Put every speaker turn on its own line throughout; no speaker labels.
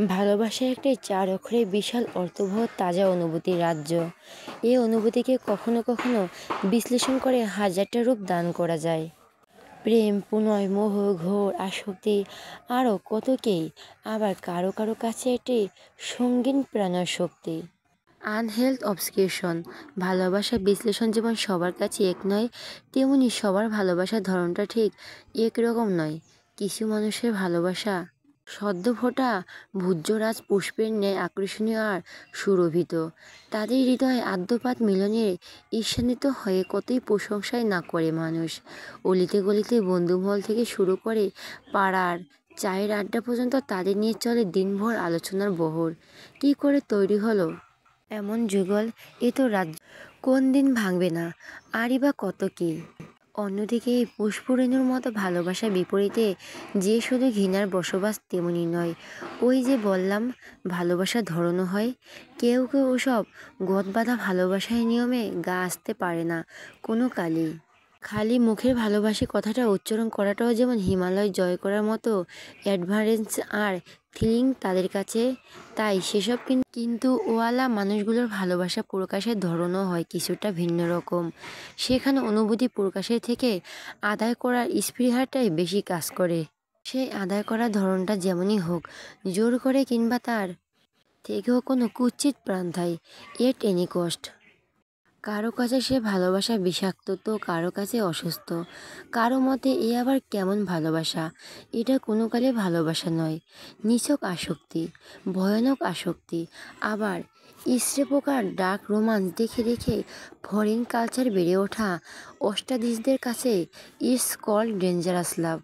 ভালোবাসা একটি চার অক্ষরের বিশাল অর্থবহ তাজা অনুভূতির রাজ্য। এই অনুভূতিকে কখনো কখনো বিশ্লেষণ করে হাজারটা রূপ দান করা যায়। প্রেম, প্রণয়, মোহ, ঘোর, আসক্তি, আরও কতকেই। আবার কারো কারো কাছে এটি সঙ্গীন প্রাণের শক্তি। আনহেলথ অবসেশন। ভালোবাসা বিশ্লেষণ যেমন সবার কাছে এক নয়, তেমনি সবার ভালোবাসার ধরনটা ঠিক একরকম নয়। কিছু মানুষের ভালোবাসা সদ্য ফোটা ভূর্যরাজ পুষ্পের ন্যায় আকর্ষণীয় আর সুরভিত। তাদের হৃদয়ে আদ্যপাত মিলনের ঈর্ষান্বিত হয়ে কতই প্রশংসাই না করে মানুষ। অলিতে গলিতে বন্ধুমহল থেকে শুরু করে পাড়ার চায়ের আড্ডা পর্যন্ত তাদের নিয়ে চলে দিনভর আলোচনার বহর। কী করে তৈরি হলো এমন যুগল? এ তো রাজ্য কোন দিন ভাঙবে না, আরই বা কত কী। অন্যদিকে এই পুষ্পরেণুর মতো ভালোবাসার বিপরীতে যে শুধু ঘৃণার বসবাস তেমনি নয়। ওই যে বললাম, ভালোবাসার ধরনও হয়। কেউ কেউ ওসব গদবাঁধা ভালোবাসার নিয়মে গা আসতে পারে না কোনো কালই। খালি মুখের ভালোবাসি কথাটা উচ্চারণ করাটাও যেমন হিমালয় জয় করার মতো অ্যাডভারেন্স আর থ্রিলিং তাদের কাছে। তাই সেসব কিন্তু ওয়ালা মানুষগুলোর ভালোবাসা প্রকাশের ধরনও হয় কিছুটা ভিন্ন রকম। সেখানে অনুভূতি প্রকাশের থেকে আদায় করার স্পৃহাটাই বেশি কাজ করে। সেই আদায় করার ধরনটা যেমনই হোক, জোর করে কিংবা তার থেকেও কোনো কুৎসিত প্রান্তায়, এট এনি কস্ট। কারো কাছে সে ভালোবাসা বিষাক্ত, তো কারো কাছে অসুস্থ। কারো মতে এ আবার কেমন ভালোবাসা? এটা কোনো কালে ভালোবাসা নয়, নিছক আসক্তি, ভয়ানক আসক্তি। আবার ইসরে পোকার ডার্ক রোমান্স দেখে দেখে ফরেন কালচার বেড়ে ওঠা অষ্টাদীশদের কাছে ইটস কল্ড ডেঞ্জারাস লাভ।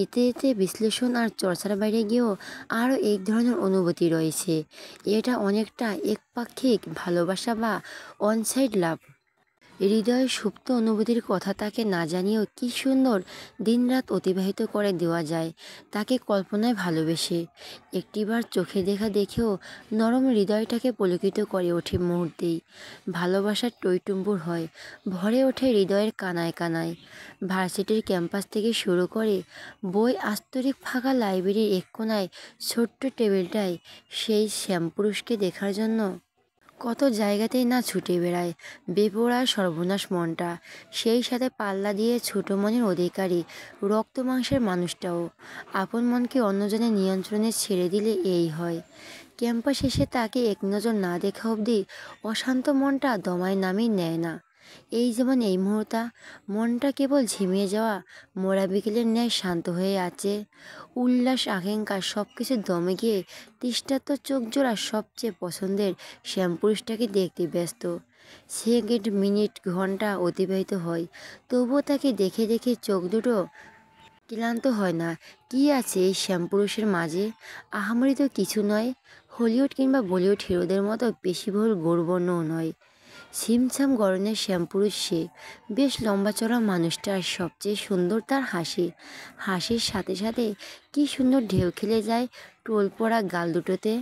এতে এতে বিশ্লেষণ আর চর্চার বাইরে গিয়েও আরও এক ধরনের অনুভূতি রয়েছে। এটা অনেকটা একপাক্ষিক ভালোবাসা বা অনসাইড লাভ। হৃদয়ের সুপ্ত অনুভূতির কথা তাকে না জানিয়েও কী সুন্দর দিনরাত অতিবাহিত করে দেওয়া যায় তাকে কল্পনায় ভালোবেসে। একটিবার চোখে দেখা দেখেও নরম হৃদয়টাকে পুলকিত করে ওঠে মুহূর্তেই। ভালোবাসার টইটুম্বুর হয়, ভরে ওঠে হৃদয়ের কানায় কানায়। ভার্সিটির ক্যাম্পাস থেকে শুরু করে বই আস্তরিক ফাঁকা লাইব্রেরির এক কোনায় ছোট্ট টেবিলটায় সেই শ্যামপুরুষকে দেখার জন্য কত জায়গাতেই না ছুটে বেড়ায় বেপরোয়া সর্বনাশ মনটা। সেই সাথে পাল্লা দিয়ে ছোটো মনের অধিকারী রক্ত মাংসের মানুষটাও। আপন মনকে অন্যজনের নিয়ন্ত্রণে ছেড়ে দিলে এই হয়। ক্যাম্পাস এসে তাকে এক নজর না দেখা অবধি অশান্ত মনটা দমায় নামিয়ে নেয় না। এই যেমন এই মুহূর্তে মনটা কেবল ঝিমিয়ে যাওয়া মোরা বিকেলের ন্যায় শান্ত হয়ে আছে। উল্লাস আকাঙ্ক্ষা সব কিছু দমে গিয়ে তৃষ্ণার্ত চোখ জোড়া সবচেয়ে পছন্দের শ্যামপুরুষটাকে দেখতে ব্যস্ত। সেকেন্ড, মিনিট, ঘন্টা অতিবাহিত হয়, তবুও তাকে দেখে দেখে চোখ দুটো ক্লান্ত হয় না। কি আছে এই শ্যামপুরুষের মাঝে? আহামরি তো কিছু নয়, হলিউড কিংবা বলিউড হিরোদের মতো পেশিবহুল গৌরবর্ণও নয়। ছিমছাম গড়নের শ্যামপুরুষ সে। বেশ লম্বা চড়া মানুষটা, আর সবচেয়ে সুন্দর তার হাসি। হাসির সাথে সাথে কি সুন্দর ঢেউ খেলে যায় টোল পড়া গাল দুটোতে।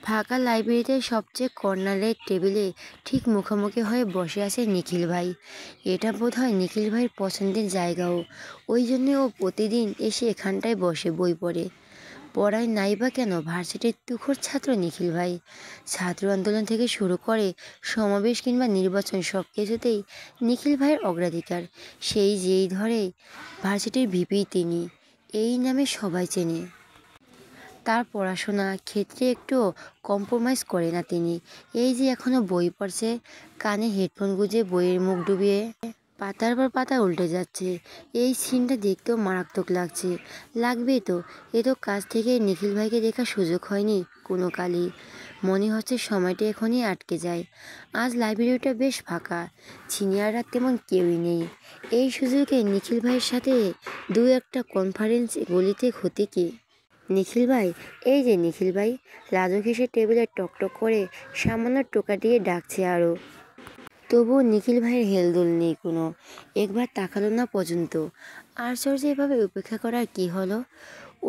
ফাঁকা লাইব্রেরিতে সবচেয়ে কর্নারের টেবিলে ঠিক মুখোমুখি হয়ে বসে আছে নিখিল ভাই। এটা বোধহয় নিখিল ভাইয়ের পছন্দের জায়গাও, ওই জন্যে ও প্রতিদিন এসে এখানটায় বসে বই পড়ে। পড়ায় নাই বা কেন, ভার্সিটির তুখোর ছাত্র নিখিল ভাই। ছাত্র আন্দোলন থেকে শুরু করে সমাবেশ কিংবা নির্বাচন সব কিছুতেই নিখিল ভাইয়ের অগ্রাধিকার। সেই যেই ধরে ভার্সিটির ভিপি তিনি, এই নামে সবাই চেনে। তার পড়াশোনা ক্ষেত্রে একটুও কম্প্রোমাইজ করে না তিনি। এই যে এখনও বই পড়ছে, কানে হেডফোন গুঁজে বইয়ের মুখ ডুবিয়ে পাতার পর পাতা উল্টে যাচ্ছে। এই সিনটা দেখতেও মারাত্মক লাগছে। লাগবেই তো, এ তো কাজ থেকে নিখিল ভাইকে দেখার সুযোগ হয়নি কোনো কালই। মনে হচ্ছে সময়টা এখনই আটকে যায়। আজ লাইব্রেরিটা বেশ ফাঁকা, সিনিয়ররা তেমন কেউই নেই। এই সুযোগে নিখিল ভাইয়ের সাথে দু একটা কনফারেন্স গলিতে ক্ষতি কি? নিখিল ভাই, এই যে নিখিল ভাই। লাজুক হেসে টেবিলে টকটক করে সামান্য টোকা দিয়ে ডাকছে আরও। তবুও নিখিল ভাইয়ের হেলদোল নেই কোনো। একবার তাকালো না পর্যন্ত। আশ্চর্য, এভাবে উপেক্ষা করার কি হলো?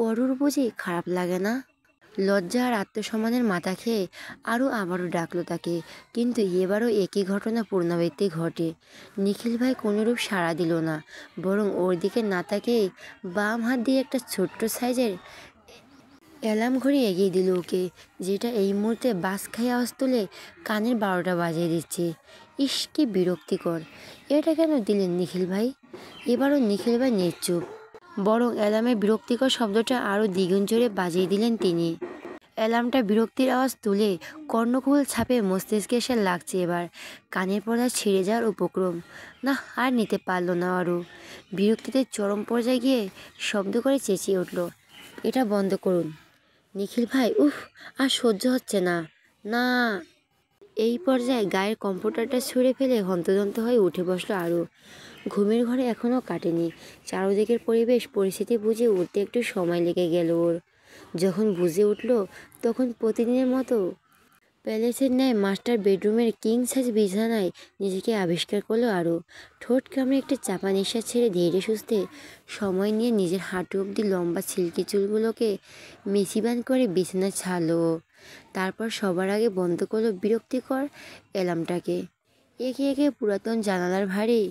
অরুর বুঝি খারাপ লাগে না? লজ্জা আর আত্মসম্মানের মাথা খেয়ে আবারও ডাকলো তাকে, কিন্তু এবারও একই ঘটনা পুনরাবৃত্তি ঘটে। নিখিল ভাই কোনোরূপ সাড়া দিল না, বরং ওর দিকে না তাকিয়েই বাম হাত দিয়ে একটা ছোট্ট সাইজের অ্যালার্ম ঘড়ি এগিয়ে দিল ওকে, যেটা এই মুহূর্তে বাস খাই আওয়াজ তুলে কানের 12টা বাজিয়ে দিচ্ছে। ইস, কি বিরক্তিকর! এটা কেন দিলেন নিখিল ভাই? এবারও নিখিল ভাই নিশ্চুপ, বরং অ্যালার্মের বিরক্তিকর শব্দটা আরও দ্বিগুণ জোরে বাজিয়ে দিলেন তিনি। অ্যালার্মটা বিরক্তির আওয়াজ তুলে কর্ণকুহল ছাপে মস্তিষ্কে এসে লাগছে এবার কানের পর্দা ছিঁড়ে যাওয়ার উপক্রম। না, আর নিতে পারল না আরও। বিরক্তিতে চরম পর্যায়ে গিয়ে শব্দ করে চেঁচিয়ে উঠল, এটা বন্ধ করুন নিখিল ভাই, উফ, আর সহ্য হচ্ছে না। না। এই পর্যায়ে গায়ের কম্পিউটারটা ছুঁড়ে ফেলে হন্তদন্ত হয়ে উঠে বসলো আরও। ঘুমের ঘরে এখনও কাটেনি। চারদিকের পরিবেশ পরিস্থিতি বুঝে উঠতে একটু সময় লেগে গেল ওর। যখন বুঝে উঠল, তখন প্রতিদিনের মতো প্যালেসের ন্যায় মাস্টার বেডরুমের কিং সাইজ বিছানায় নিজেকে আবিষ্কার করলো আরও। ঠোঁট কামড়ে একটা চাপা নিঃশ্বাস ছেড়ে ধীরে সুস্থে সময় নিয়ে নিজের হাঁটু অবধি লম্বা সিল্কি চুলগুলোকে মেসিবান করে বিছানায় ছাড়লো ও। তারপর সবার আগে বন্ধ করলো বিরক্তিকর অ্যালার্মটাকে। একে একে পুরাতন জানালার ভারী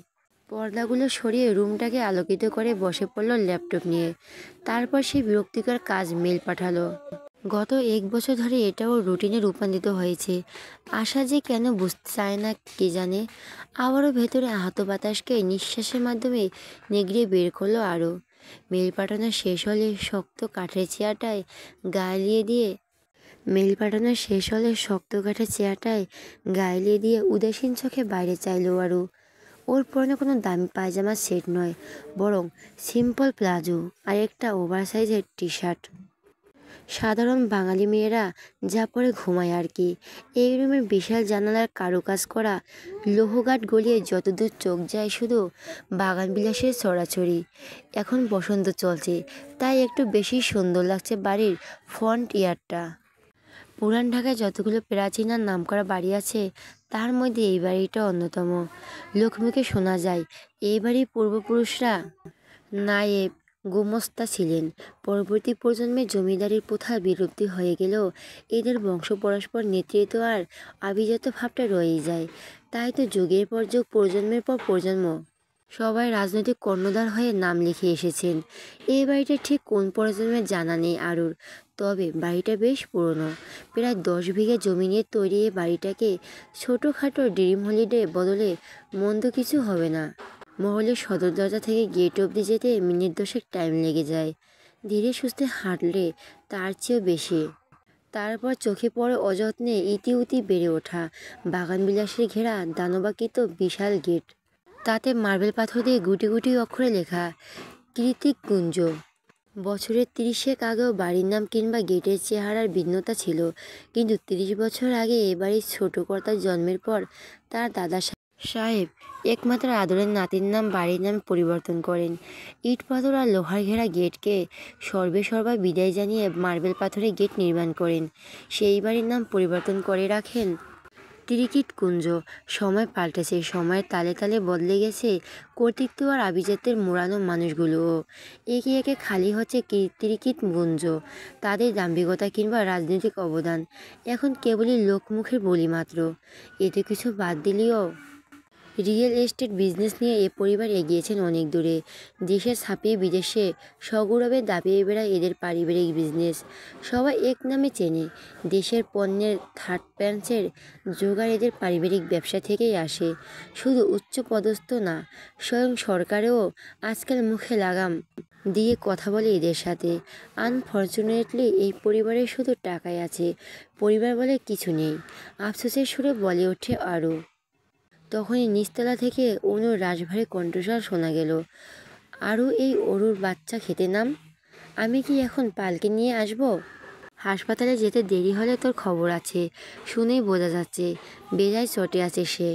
পর্দাগুলো সরিয়ে রুমটাকে আলোকিত করে বসে পড়ল ল্যাপটপ নিয়ে। তারপর সে বিরক্তিকর কাজ মেল পাঠালো। গত 1 বছর ধরে এটাও রুটিনে রূপান্তরিত হয়েছে। আশা যে কেন বুঝতে চায় না কে জানে। আবারও ভেতরে আহত বাতাসকে নিঃশ্বাসের মাধ্যমে নিগড়িয়ে বের করলো আরও। মেল পাঠানো শেষ হলে শক্ত কাঠের চেয়ারটায় গায়ে দিয়ে উদাসীন চোখে বাইরে চাইলো আরও। ওর পরনে কোনো দামি পায়জামা সেট নয়, বরং সিম্পল প্লাজো আর একটা ওভার সাইজের টি শার্ট। সাধারণ বাঙালি মেয়েরা যা পরে ঘুমায় আর কি। এই রুমের বিশাল জানালার কারুকাজ করা লৌহগাট গলিয়ে যতদূর চোখ যায় শুধু বাগান বিলাসের ছড়াছড়ি। এখন বসন্ত চলছে, তাই একটু বেশি সুন্দর লাগছে বাড়ির ফ্রন্ট ইয়ার্ডটা। পুরান ঢাকায় যতগুলো প্রাচীন আর নামকরা বাড়ি আছে, তার মধ্যে এই বাড়িটা অন্যতম। লোকমুখে শোনা যায় এই বাড়ির পূর্বপুরুষরা নায়েব গোমস্তা ছিলেন। পরবর্তী প্রজন্মে জমিদারির প্রথা বিলুপ্তি হয়ে গেলেও এদের বংশ পরস্পর নেতৃত্ব আর আভিজাত্য ভাবটা রয়েই যায়। তাই তো যুগের পর যুগ, প্রজন্মের পর প্রজন্ম সবাই রাজনৈতিক কর্ণধার হয়ে নাম লিখে এসেছেন। এই বাড়িটা ঠিক কোন প্রজন্মের জানা নেই আরুর, তবে বাড়িটা বেশ পুরনো। প্রায় 10 বিঘা জমি নিয়ে তৈরি এই বাড়িটাকে ছোটোখাটো ড্রিম হলিডে বদলে মন্দ কিছু হবে না। মহলের সদর দরজা থেকে গেট অবধি যেতে মিনিট 10 টাইম লেগে যায়, ধীরে সুস্থে হাঁটলে তার চেয়েও বেশি। তারপর চোখে পড়ে অযত্নে ইতিউতি বেড়ে ওঠা বাগানবিলাসে ঘেরা দানবাকৃত বিশাল গেট। তাতে মার্বেল পাথর দিয়ে গুটি গুটি অক্ষরে লেখা কৃতিকুঞ্জ। বছরের 30 আগেও বাড়ির নাম কিংবা গেটের চেহারার ভিন্নতা ছিল, কিন্তু 30 বছর আগে এ বাড়ির ছোট কর্তার জন্মের পর তার দাদা সাহেব একমাত্র আদরের নাতির নাম বাড়ির নামে পরিবর্তন করেন। ইট পাথর আর লোহার ঘেরা গেটকে সর্বা বিদায় জানিয়ে মার্বেল পাথরের গেট নির্মাণ করেন। সেই বাড়ির নাম পরিবর্তন করে রাখেন ত্রিকিটকুঞ্জ। সময় পাল্টেছে, সময়ের তালে তালে বদলে গেছে কর্তৃত্ব আর আভিজাত্যের মোড়ানো মানুষগুলোও। একে একে খালি হচ্ছে ত্রিকিটকুঞ্জ। তাদের দাম্ভিকতা কিংবা রাজনৈতিক অবদান এখন কেবলই লোকমুখের বলি মাত্র। এতে কিছু বাদ দিলেও রিয়েল এস্টেট বিজনেস নিয়ে এ পরিবার এগিয়েছেন অনেক দূরে। দেশে ছাপিয়ে বিদেশে সগৌরবে দাপিয়ে বেড়ায় এদের পারিবারিক বিজনেস। সবাই এক নামে চেনে। দেশের পণ্যের থার্ড প্যান্সের জোগাড় এদের পারিবারিক ব্যবসা থেকেই আসে। শুধু উচ্চ পদস্থ না, স্বয়ং সরকারেও আজকাল মুখে লাগাম দিয়ে কথা বলে এদের সাথে। আনফর্চুনেটলি এই পরিবারের শুধু টাকাই আছে, পরিবার বলে কিছু নেই। আফসোসের সুরে বলে ওঠে আরও। তখনই নিচতলা থেকে অনুর রাশভারী কণ্ঠস্বর শোনা গেল, আরও এই অরুর বাচ্চা খেতে নাম। আমি কি এখন পালকি নিয়ে আসব? হাসপাতালে যেতে দেরি হলে তোর খবর আছে, শুনেই বোঝা যাচ্ছে বেজায় চটে আছে সে।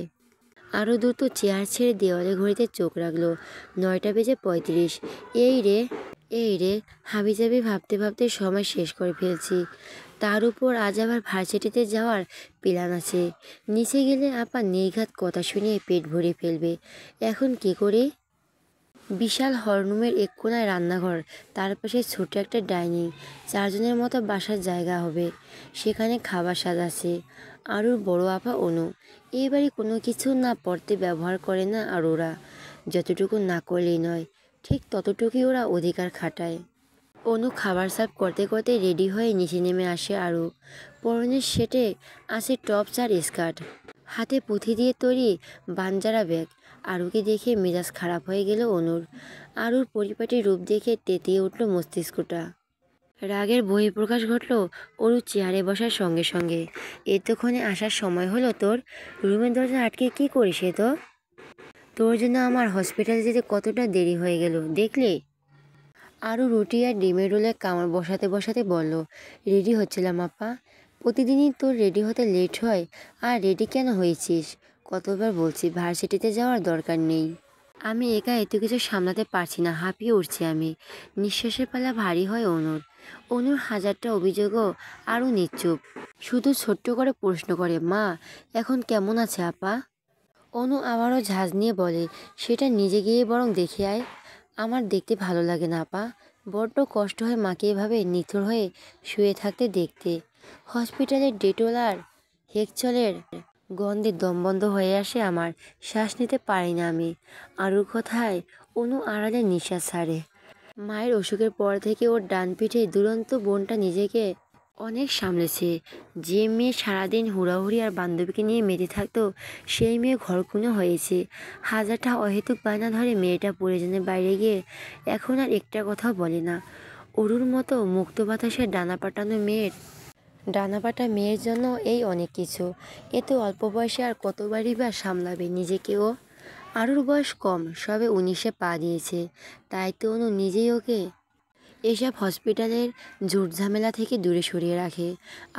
আরও দ্রুত চেয়ার ছেড়ে দেওয়ালে ঘড়িতে চোখ রাখলো। 9:35। এই রে হাবিজাবি ভাবতে ভাবতে সময় শেষ করে ফেলছি। তার উপর আজ আবার ভার্সিটিতে যাওয়ার প্ল্যান আছে। নিচে গেলে আপা নির্ঘাত কথা শুনিয়ে পেট ভরে ফেলবে। এখন কি করি? বিশাল হলরুমের এক কোণায় রান্নাঘর, তার পাশে ছোট একটা ডাইনিং। 4 জনের মতো বাসার জায়গা হবে। সেখানে খাবার সাজাচ্ছে আরুর বড় আপা অনু। এই বাড়ি কোনো কিছু না পড়তে ব্যবহার করে না আর ওরা যতটুকু না করলেই নয়, ঠিক ততটুকুই ওরা অধিকার খাটায়। অনু খাবার সার্ভ করতে করতে রেডি হয়ে নিচে নেমে আসে আরু। পরনের সেটে আছে টপস আর স্কার্ট, হাতে পুঁথি দিয়ে তৈরি বানজারা ব্যাগ। আরুকে দেখে মেজাজ খারাপ হয়ে গেল অনুর। আরুর পরিপাটি রূপ দেখে তেতিয়ে উঠল মস্তিষ্কটা। রাগের বহিঃপ্রকাশ ঘটল অরুর চেয়ারে বসার সঙ্গে সঙ্গে। এতক্ষণে আসার সময় হলো তোর? রুমের দরজা আটকে কি করিস তো? তোর জন্য আমার হসপিটালে যেতে কতটা দেরি হয়ে গেল দেখলি? আরও রুটি আর ডিমের রোলে কামড় বসাতে বসাতে বলল, রেডি হচ্ছিলাম আপা। প্রতিদিনই তোর রেডি হতে লেট হয়। আর রেডি কেন হয়েছিস? কতবার বলছি ভার্সিটিতে যাওয়ার দরকার নেই। আমি একা এত কিছু সামলাতে পারছি না, হাঁপিয়ে উঠছি আমি। নিঃশ্বাসের পালা ভারী হয় অনুর। অনুর হাজারটা অভিযোগও আরও নিশ্চুপ। শুধু ছোট্ট করে প্রশ্ন করে, মা এখন কেমন আছে আপা? অনু আবারও ঝাঁজ নিয়ে বলে, সেটা নিজে গিয়ে বরং দেখে আয়। আমার দেখতে ভালো লাগে না আপা। বড্ড কষ্ট হয় মাকে এভাবে নিথর হয়ে শুয়ে থাকতে দেখতে। হসপিটালের ডেটল আর হেক্সলের গন্ধে দম বন্ধ হয়ে আসে আমার। শ্বাস নিতে পারি না আমি। আরুর কথায় অনু আড়ালে নিঃশ্বাস ছাড়ে। মায়ের অসুখের পর থেকে ওর ডান পিঠে দুরন্ত বোনটা নিজেকে অনেক সামলেছে। যে মেয়ে সারাদিন হুড়াহুড়ি আর বান্ধবীকে নিয়ে মেতে থাকতো, সেই মেয়ে ঘরকুনো হয়েছে। হাজারটা অহেতুক বায়না ধরে মেয়েটা প্রয়োজনের বাইরে গিয়ে এখন আর একটা কথাও বলে না। অরুর মতো মুক্ত বাতাসে ডানা পাটা মেয়ের জন্য এই অনেক কিছু। এত অল্প বয়সে আর কতবারই বা সামলাবে নিজেকেও। আরুর বয়স কম, সবে 19-এ পা দিয়েছে। তাই তো অনু নিজেই ওকে এসব হসপিটালের ঝুট ঝামেলা থেকে দূরে সরিয়ে রাখে।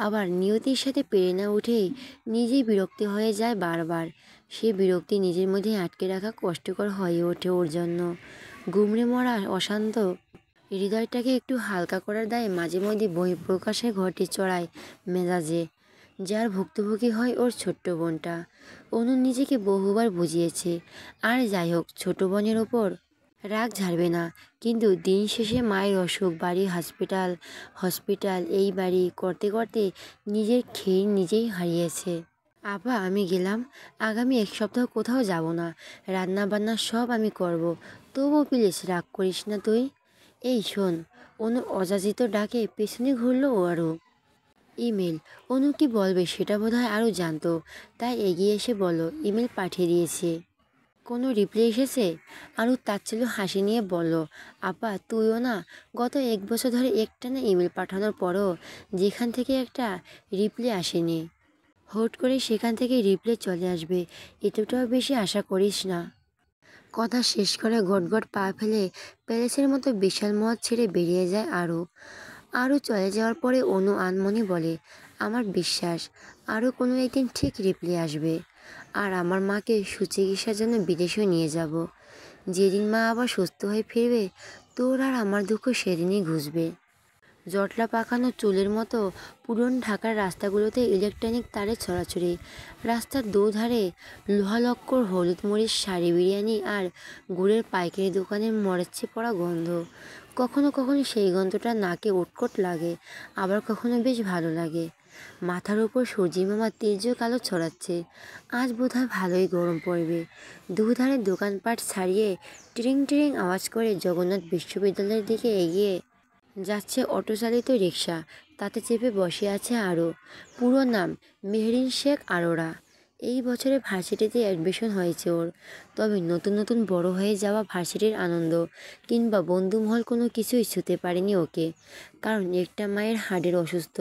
আবার নিয়তির সাথে পেরে না উঠেই নিজেই বিরক্তি হয়ে যায় বারবার। সে বিরক্তি নিজের মধ্যে আটকে রাখা কষ্টকর হয়ে ওঠে ওর জন্য। গুমড়ে মরা অশান্ত হৃদয়টাকে একটু হালকা করার দায়ে মাঝে মধ্যে বহিঃপ্রকাশে ঘটে চড়ায় মেজাজে। যার ভুক্তভোগী হয় ওর ছোট্ট বোনটা। অনু নিজেকে বহুবার বুঝিয়েছে, আর যাই হোক ছোট বোনের ওপর রাগ ঝাড়বে না। কিন্তু দিন শেষে মায়ের অসুখ, বাড়ি হসপিটাল, হসপিটাল এই বাড়ি করতে করতে নিজের খেয়ে নিজেই হারিয়েছে। আপা আমি গেলাম, আগামী 1 সপ্তাহ কোথাও যাব না। রান্না বান্না সব আমি করব। তবুও প্লিজ রাগ করিস না তুই। এই শোন। অনু অযাচিত ডাকে পেছনে ঘুরল ও আরও। ইমেল। অনু কি বলবে সেটা বোধহয় আরও জানতো, তাই এগিয়ে এসে বলল, ইমেল পাঠিয়ে দিয়েছে। কোনো রিপ্লাই এসেছে? আরও তাচ্ছিল্য হাসি নিয়ে বলল, আপা তুইও না, গত 1 বছর ধরে একটানা ইমেল পাঠানোর পরও যেখান থেকে একটা রিপ্লাই আসেনি। হুট করে সেখান থেকে রিপ্লাই চলে আসবে, এতটাও বেশি আশা করিস না। কথা শেষ করে গটগট পা ফেলে প্যালেসের মতো বিশাল মহল ছেড়ে বেরিয়ে যায় আরও চলে যাওয়ার পরে অনু আনমনে বলে, আমার বিশ্বাস আরও কোনো একদিন ঠিক রিপ্লাই আসবে। আর আমার মাকে সুচিকিৎসার জন্য বিদেশেও নিয়ে যাব। যেদিন মা আবার সুস্থ হয়ে ফিরবে, তোর আর আমার দুঃখ সেদিনই ঘুচবে। জটলা পাকানো চুলের মতো পুরন ঢাকার রাস্তাগুলোতে ইলেকট্রনিক তারের ছড়াছড়ি। রাস্তার দুধারে লোহালক্কর হলুদ মরিচ শাড়ি, বিরিয়ানি আর গুড়ের পাইকারি দোকানের মরচে পড়া গন্ধ। কখনো কখনো সেই গন্ধটা নাকে উটকট লাগে, আবার কখনো বেশ ভালো লাগে। মাথার উপর সূর্যিমামা তীর্যক আলো ছড়াচ্ছে। আজ বোধহয় ভালোই গরম পড়বে। দুধারে দোকানপাট ছাড়িয়ে টিরিং টিরিং আওয়াজ করে জগন্নাথ বিশ্ববিদ্যালয়ের দিকে এগিয়ে যাচ্ছে অটোচালিত রিক্সা। তাতে চেপে বসে আছে আরও। পুরো নাম মেহরিন শেখ আরোরা। এই বছরে ভার্সিটিতে অ্যাডমিশন হয়েছে ওর। তবে নতুন নতুন বড় হয়ে যাওয়া ভার্সিটির আনন্দ কিংবা বন্ধুমহল কোনো কিছুই ছুঁতে পারেনি ওকে। কারণ একটা মায়ের হাড়ের অসুস্থ।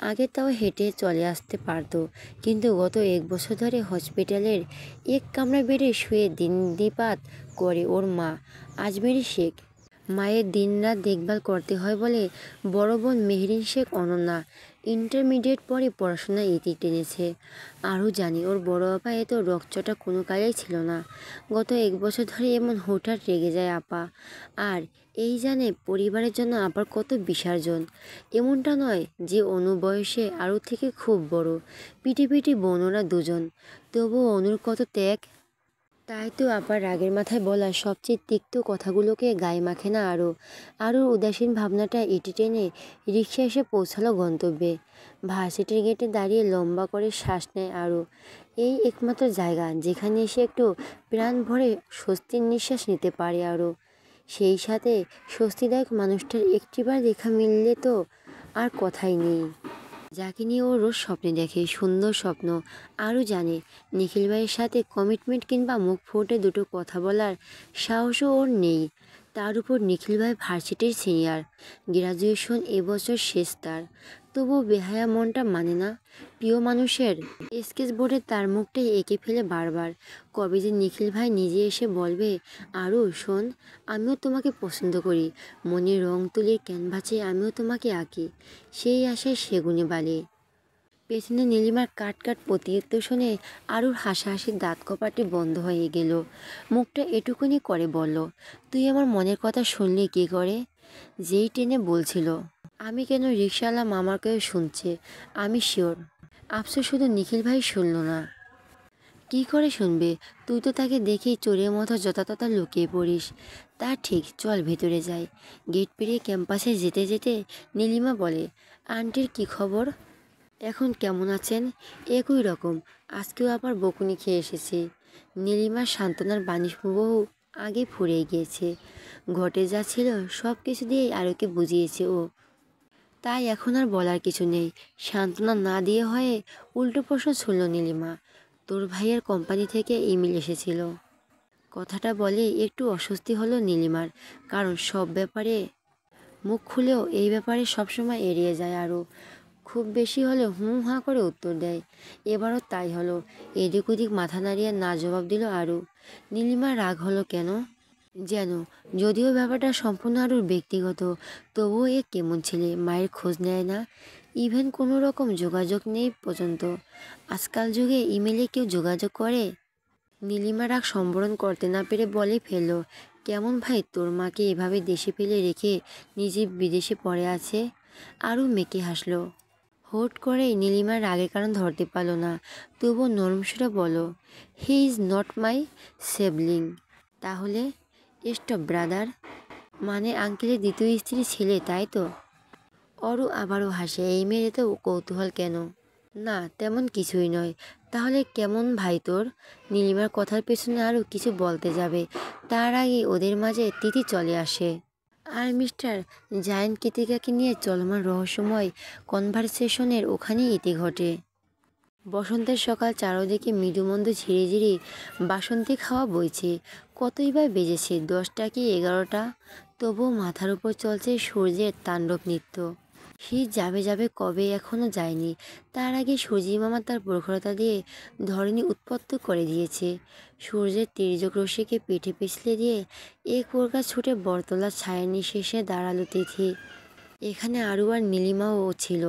আগে তাও হেঁটে চলে আসতে পারতো, কিন্তু গত 1 বছর ধরে হসপিটালের এক কামরা বেডে শুয়ে দিনপাত করে ওর মা আজমেরি শেখ। মায়ের দিনরাত দেখভাল করতে হয় বলে বড় বোন মেহরিন শেখ অনন্যা ইন্টারমিডিয়েট পরে পড়াশোনায় ইতি টেনেছে। আরও জানি ওর বড় আপা এত রকচটা কোনো কালেই ছিল না। গত 1 বছর ধরে এমন হুটহাট রেগে যায় আপা। আর এই জানে পরিবারের জন্য আবার কত বিসর্জন। এমনটা নয় যে অনু বয়সে আরও থেকে খুব বড়, পিটি বোন ওরা দুজন। তবুও অনুর কত ত্যাগ। তাই তো আবার রাগের মাথায় বলা সবচেয়ে তিক্ত কথাগুলোকে গায়ে মাখে না আরও উদাসীন ভাবনাটা ইটি টেনে রিক্সা এসে পৌঁছালো গন্তব্যে। ভার্সিটির গেটে দাঁড়িয়ে লম্বা করে শ্বাস নেয় আরও। এই একমাত্র জায়গা যেখানে এসে একটু প্রাণ ভরে স্বস্তির নিঃশ্বাস নিতে পারে আরও। সেই সাথে স্বস্তিদায়ক মানুষটার একটিবার দেখা মিললে তো আর কথাই নেই। যাকে নিয়ে ও রোজ স্বপ্নে দেখে, সুন্দর স্বপ্ন। আরও জানে নিখিল ভাইয়ের সাথে কমিটমেন্ট কিংবা মুখ ফুটে দুটো কথা বলার সাহসও ওর নেই। তার উপর নিখিল ভাই ভার্সিটির সিনিয়র, গ্রাজুয়েশন এবছর শেষ তার। তবুও বেহায়া মনটা মানে না। প্রিয় মানুষের স্কেচ বোর্ডে তার মুখটাই এঁকে ফেলে বারবার। কবে যে নিখিল ভাই নিজে এসে বলবে, আরও শোন, আমিও তোমাকে পছন্দ করি, মনের রং তুলির ক্যানভাসে আমিও তোমাকে আঁকি, সেই আশায় সেগুনে বালি। পেছনে নীলিমার কাট কাট প্রতিউত্তর শুনে আরুর হাসাহাসির দাঁত কপাটি বন্ধ হয়ে গেল। মুখটা এটুকুনি করে বলল, তুই আমার মনের কথা শুনলি কী করে? যেই টেনে বলছিল, আমি কেন, রিকশাওয়ালা মামাকেও শুনছে, আমি শিওর। আফসোস শুধু নিখিল ভাই শুনল না। কি করে শুনবে? তুই তো তাকে দেখেই চোরের মতো যথাতথা লুকিয়ে পড়িস। তা ঠিক, চল ভেতরে যাই। গেট পেরিয়ে ক্যাম্পাসে যেতে যেতে নীলিমা বলে, আন্টির কি খবর? এখন কেমন আছেন? একই রকম, আজকেও আবার বকুনি খেয়ে এসেছি। নীলিমার সান্ত্বনার বাণীবহু আগে ফুরিয়ে গিয়েছে। ঘটে যা ছিল সব কিছু দিয়েই আরুকে বুঝিয়েছে ও। তাই এখন আর বলার কিছু নেই। সান্ত্বনা না দিয়ে হয়ে উল্টো প্রশ্ন ছুড়ল নীলিমা, তোর ভাইয়ের কোম্পানি থেকে ইমেল এসেছিল। কথাটা বলে একটু অস্বস্তি হলো নীলিমার, কারণ সব ব্যাপারে মুখ খুলেও এই ব্যাপারে সবসময় এড়িয়ে যায় আরও। খুব বেশি হলে হুম হাঁ করে উত্তর দেয়। এবারও তাই হলো। এদিক ওদিক মাথা নাড়িয়ে না জবাব দিল আরু। নীলিমার রাগ হলো কেন যেন, যদিও ব্যাপারটা সম্পূর্ণ আরুর ব্যক্তিগত, তবুও এ কেমন ছেলে, মায়ের খোঁজ নেয় না, ইভেন কোনো রকম যোগাযোগ নেই পর্যন্ত। আজকাল যুগে ইমেলে কেউ যোগাযোগ করে? নীলিমা রাগ সম্বরণ করতে না পেরে বলে ফেলল, কেমন ভাই, তোর মাকে এভাবে দেশে ফেলে রেখে নিজে বিদেশে পড়ে আছে? আরও মেকে হাসলো। হুট করে নীলিমার রাগের কারণ ধরতে পারল না, তবুও নরম সুরে বলো, he is not my sibling. তাহলে? Stop brother. মানে আঙ্কেলের দ্বিতীয় স্ত্রী ছেলে, তাই তো? অরু আবারও হাসে। এই মেয়ের এত কৌতূহল কেন? না, তেমন কিছুই নয়। তাহলে কেমন ভাই তোর? নীলিমার কথার পেছনে আরও কিছু বলতে যাবে, তার আগে ওদের মাঝে তিথি চলে আসে। আর মিস্টার জায়েন্ট কৃতিকাকে নিয়ে চলমান রহস্যময় কনভারসেশনের ওখানেই ইতি ঘটে। বসন্তের সকাল, চারদিকে মৃদুমন্দ ঝিরিঝিরি বাসন্তী খাওয়া বইছে। কতই বা বেজেছে, 10টা কি 11টা? তবুও মাথার উপর চলছে সূর্যের তাণ্ডব নৃত্য। শীত যাবে যাবে কবে, এখনও যায়নি। তার আগে সূর্যি মামা তার প্রখরতা দিয়ে ধরণী উৎপত্ত করে দিয়েছে। সূর্যের তির্যক রশ্মিকে পিঠে পিছলে দিয়ে এক প্রকার ছুটে বরতলার ছায়া নিঃশেষে দাঁড়ালো তিথি। এখানে আরু আর নীলিমাও ছিল।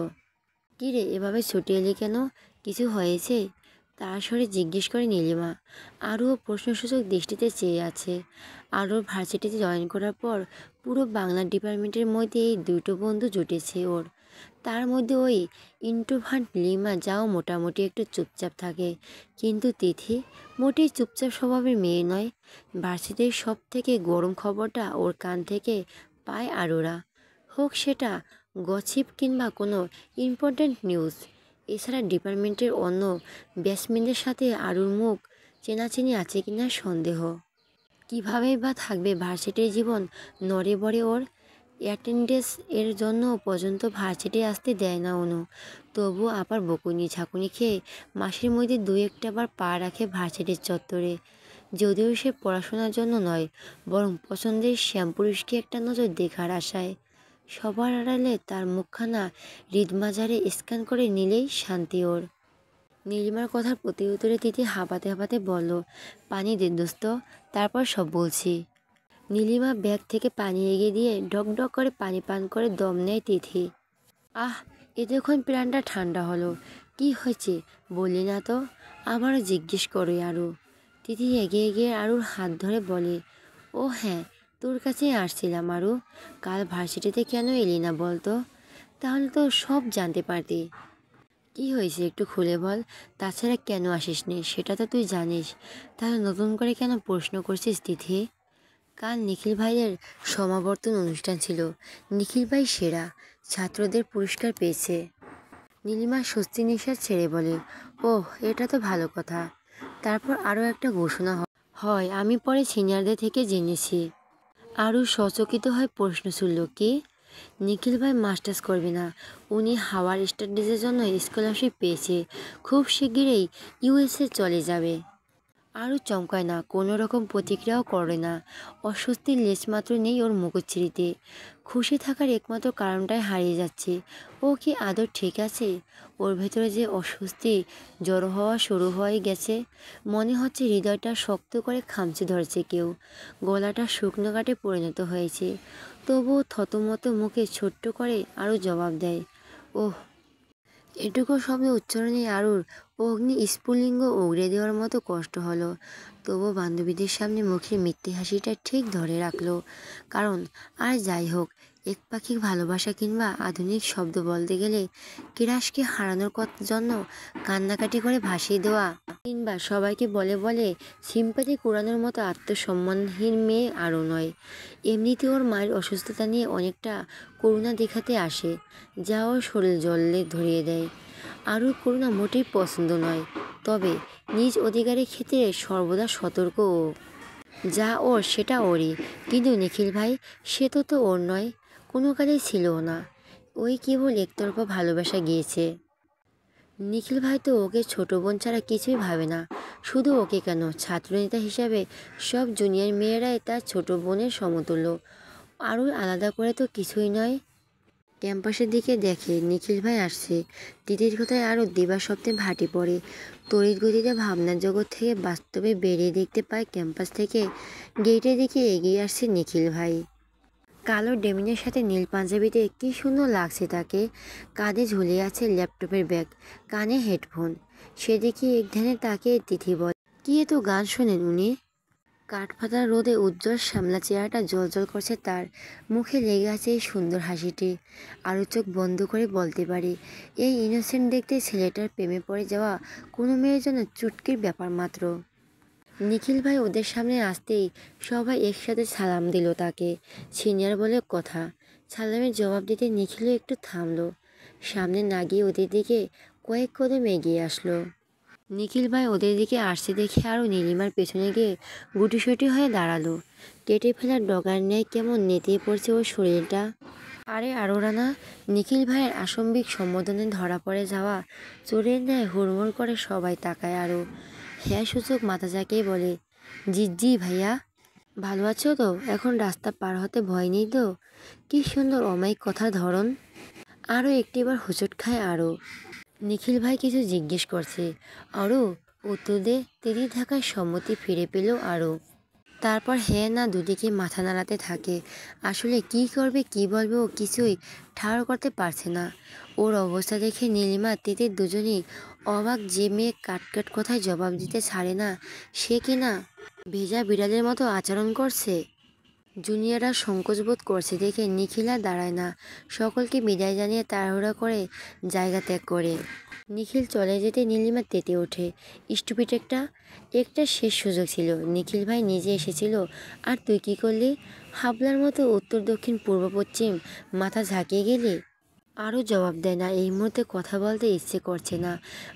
কী রে, এভাবে ছুটে এলি কেন? কিছু হয়েছে? তার স্বরে জিজ্ঞেস করে নীলিমা। আরও প্রশ্নসূচক দৃষ্টিতে চেয়ে আছে। আরও ভার্সিটিতে জয়েন করার পর পুরো বাংলা ডিপার্টমেন্টের মধ্যে এই দুটো বন্ধু জুটেছে ওর। তার মধ্যে ওই ইন্ট্রোভার্ট নীলিমা, যাও মোটামুটি একটু চুপচাপ থাকে, কিন্তু তিথি মোটেই চুপচাপ স্বভাবের মেয়ে নয়। ভার্সিটির সব থেকে গরম খবরটা ওর কান থেকে পায় আরুরা, হোক সেটা গসিপ কিংবা কোনো ইম্পর্ট্যান্ট নিউজ। এছাড়া ডিপার্টমেন্টের অন্য ব্যাচমেটদের সাথে আরুর মুখ চেনাচেনি আছে কিনা সন্দেহ। কীভাবেই বা থাকবে ভার্সিটির জীবন নড়ে বড়ে ওর। অ্যাটেন্ডেন্স এর জন্য পর্যন্ত ভার্সিটি আসতে দেয় না অনু, তবুও আবার বকুনি ঝাঁকুনি খেয়ে মাসের মধ্যে 2-1টা বার পা রাখে ভার্সিটির চত্বরে। যদিও সে পড়াশোনার জন্য নয়, বরং পছন্দের শ্যামপুরুষকে একটা নজর দেখার আশায়। সবার আড়ালে তার মুখখানা হৃদমাজারে স্ক্যান করে নিলেই শান্তি ওর। নীলিমার কথার প্রতি উত্তরে তিথি হাঁপাতে হাঁপাতে বলল, পানি দে দোস্ত, তারপর সব বলছি। নীলিমা ব্যাগ থেকে পানি এগিয়ে দিয়ে ডক ডক করে পানি পান করে দম নেয় তিথি। আহ, এতক্ষণ প্রাণটা ঠান্ডা হলো। কি হয়েছে বললি না তো? আবারও জিজ্ঞেস করে আরু। তিথি এগিয়ে গিয়ে আরুর হাত ধরে বলে, ও হ্যাঁ, তোর কাছেই আসছিলাম আরু। কাল ভার্সিটিতে কেন এলি না বলতো? তাহলে তো সব জানতে পারতি। কি হয়েছে একটু খুলে বল। তাছাড়া কেন আসিসনি সেটা তো তুই জানিস, তাহলে নতুন করে কেন প্রশ্ন করছিস তিথি? কাল নিখিল ভাইয়ের সমাবর্তন অনুষ্ঠান ছিল। নিখিল ভাই সেরা, ছাত্রদের পুরস্কার পেয়েছে। নীলিমা স্বস্তি নিঃশ্বাস ছেড়ে বলে, ওহ, এটা তো ভালো কথা। তারপর আরও একটা ঘোষণা হয়, আমি পরে সিনিয়রদের থেকে জেনেছি। আরও সচকিত হয় প্রশ্ন ছুড়ল, কি? নিখিল ভাই মাস্টার্স করবে না, উনি হাওয়ার স্টাডিজের জন্য স্কলারশিপ পেয়েছে, খুব শিগগিরই ইউএসএ চলে যাবে। আরও চমকায় না, কোনো রকম প্রতিক্রিয়াও করে না। অস্বস্তির লেশমাত্র নেই ওর মুখশ্রীতে। খুশি থাকার একমাত্র কারণটাই হারিয়ে যাচ্ছে। ও কি আদৌ ঠিক আছে? ওর ভেতরে যে অস্বস্তি জড়ো হওয়া শুরু হয়ে গেছে, মনে হচ্ছে হৃদয়টা শক্ত করে খামচে ধরেছে কেউ, গলাটা শুকনো কাঠে পরিণত হয়েছে। তবুও থতমত মুখে ছোট্ট করে আরও জবাব দেয়, ওহ। এটুকু শব্দ উচ্চারণে আরুর অগ্নি স্ফুলিঙ্গ উগড়ে দেওয়ার মতো কষ্ট হলো। তবুও বান্ধবীদের সামনে মুখের মিথ্যে হাসিটা ঠিক ধরে রাখলো। কারণ আর যাই হোক, একপাক্ষিক ভালোবাসা কিংবা আধুনিক শব্দ বলতে গেলে কিরাশকে হারানোর জন্য কান্নাকাটি করে ভাসিয়ে দেওয়া, কিংবা সবাইকে বলে বলে সিম্পাতি কুড়ানোর মতো আত্মসম্মানহীন মেয়ে আরও নয়। এমনিতে ওর মায়ের অসুস্থতা নিয়ে অনেকটা করুণা দেখাতে আসে, যা ওর শরীর জলে ধরিয়ে দেয়। আরুর করুণা মোটেই পছন্দ নয়, তবে নিজ অধিকারের ক্ষেত্রে সর্বদা সতর্ক ও। যা ওর সেটা ওরই, কিন্তু নিখিল ভাই সে তো ওর নয়, কোনো কালেই ছিলও না। ওই কেবল একতরফা ভালোবাসা গিয়েছে। নিখিল ভাই তো ওকে ছোট বোন ছাড়া কিছুই ভাবে না। শুধু ওকে কেন, ছাত্রনেতা হিসাবে সব জুনিয়র মেয়েরাই তার ছোট বোনের সমতুল্য। আরও আলাদা করে তো কিছুই নয়। ক্যাম্পাসের দিকে দেখে নিখিল ভাই আসছে। দিদির কথায় আরও দিবা স্বপ্নে ভাটি পড়ে। তড়িৎ গতিতে ভাবনার জগৎ থেকে বাস্তবে বেরিয়ে দেখতে পায় ক্যাম্পাস থেকে গেটের দিকে এগিয়ে আসছে নিখিল ভাই। কালো ডেমিনের সাথে নীল পাঞ্জাবিতে কি সুন্দর লাগছে তাকে। কাঁধে ঝুলে আছে ল্যাপটপের ব্যাগ, কানে হেডফোন। সেদিকে এক ধ্যানে তাকে তিথি বলে, কি এত গান শোনেন উনি? কাঠফাটা রোদে উজ্জ্বল শ্যামলা চেহারাটা জ্বলজ্বল করছে তার। মুখে লেগে আছে এই সুন্দর হাসিটি। আরও চোখ বন্ধ করে বলতে পারে, এই ইনোসেন্ট দেখতে ছেলেটার প্রেমে পড়ে যাওয়া কোনো মেয়ের জন্য চুটকির ব্যাপার মাত্র। নিখিল ভাই ওদের সামনে আসতেই সবাই একসাথে সালাম দিল তাকে। সিনিয়র বলে কথা। সালামের জবাব দিতে নিখিলও একটু থামলো। সামনে না গিয়ে ওদের দিকে কয়েক কদম এগিয়ে আসলো। নিখিল ভাই ওদের দিকে আসতে দেখে আরও নীলিমার পেছনে গিয়ে গুটিসুটি হয়ে দাঁড়ালো। কেটে ফেলার ডগার ন্যায় কেমন নেতিয়ে পড়ছে ওর শরীরটা। আরে আরও রানা! নিখিল ভাইয়ের আসম্বিক সম্বোধনে ধরা পড়ে যাওয়া চোরের ন্যায় হুড়মুড় করে সবাই তাকায়। আরও হ্যাঁ সূচক মাথা ঝাঁকিয়ে বলে, জি জি ভাইয়া। ভালো আছো তো? এখন রাস্তা পার হতে ভয় নেই তো? কি সুন্দর অমায়িক কথার ধরন। আরও একটিবার হোঁচট খায় আরও। নিখিল ভাই কিছু জিজ্ঞেস করছে, আরও উত্তর দে। তেরি থাকায় সম্মতি ফিরে পেল আরও। তারপর হ্যাঁ না দুদিকে মাথা নাড়াতে থাকে। আসলে কি করবে কি বলবে ও কিছুই ঠাড় করতে পারছে না। ওর অবস্থা দেখে নীলিমা তিতির দুজনেই অবাক। যে মেয়ে কাটকাট কথায় জবাব দিতে ছাড়ে না, সে কিনা ভেজা বিড়ালের মতো আচরণ করছে। জুনিয়ররা সংকোচবোধ করছে দেখে নিখিল আর দাঁড়ায় না। সকলকে বিদায় জানিয়ে তাড়াহুড়া করে জায়গা ত্যাগ করে। নিখিল চলে যেতে নীলিমা তেতে ওঠে। স্টুপিড একটা। একটা শেষ সুযোগ ছিল, নিখিল ভাই নিজে এসেছিল আর তুই কি করলি? হাবলার মতো উত্তর দক্ষিণ পূর্ব পশ্চিম মাথা ঝাঁকিয়ে গেলি। আরও জবাব দেয় না। এই মুহূর্তে কথা বলতে ইচ্ছে করছে না।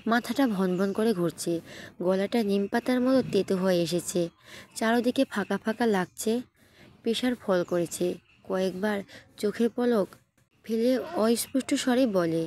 মাথাটা ভনভন করে ঘুরছে। গলাটা নিম পাতার মতো তেতো হয়ে এসেছে। চারদিকে ফাঁকা ফাঁকা লাগছে। প্রেশার ফল করেছে। কয়েকবার চোখের পলক ফেলে অস্পষ্ট স্বরে বলে,